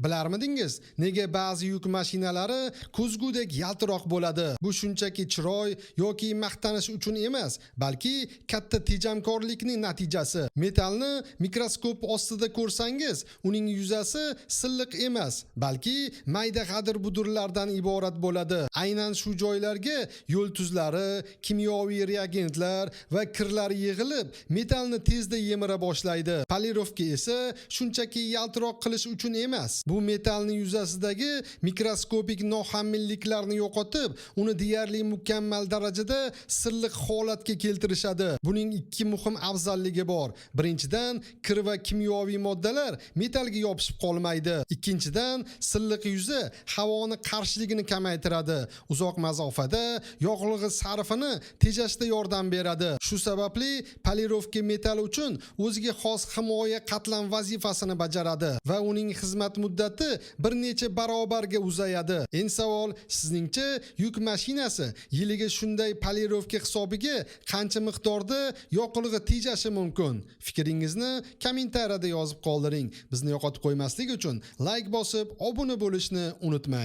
Bilarmidingiz, nega ba'zi yuk mashinalari ko'zgudek yaltiroq bo'ladi? Bu shunchaki chiroy yoki maqtanish uchun emas, balki katta tejamkorlikning natijasi. Metallni mikroskop ostida ko'rsangiz, uning yuzasi silliq emas, balki mayda g'adir-budurlardan iborat bo'ladi. Aynan shu joylarga yo'l tuzlari, kimyoviy reagentlar va kirlar yig'ilib, metallni tezda yemira boshlaydi. Polirovka esa shunchaki yaltiroq qilish uchun emas. Bu metallning yuzasidagi mikroskopik noxamilliklarni yo'qotib, uni deyarli mukammal darajada silliq holatga keltirishadi. Buning ikki muhim afzalligi bor. Birinchidan, kir va kimyoviy moddalar metallga yopishib qolmaydi. Ikkinchidan, silliq yuzi havoni qarshiligini kamaytiradi. Uzoq masofada yog'lig'i sarfini tejashda yordam beradi. Shu sababli polirovka metall uchun o'ziga xos himoya qatlam vazifasini bajaradi va uning xizmat muddati bir necha barobarga uzayadi. Endi savol, sizningcha yuk mashinasi yiliga shunday polirovka hisobiga qancha miqdorda yoqilg'i tejashi mumkin? Fikringizni kommentariyada yozib qoldiring. Bizni yo'qotib qo'ymaslik uchun like bosib, obuna bo'lishni unutmang.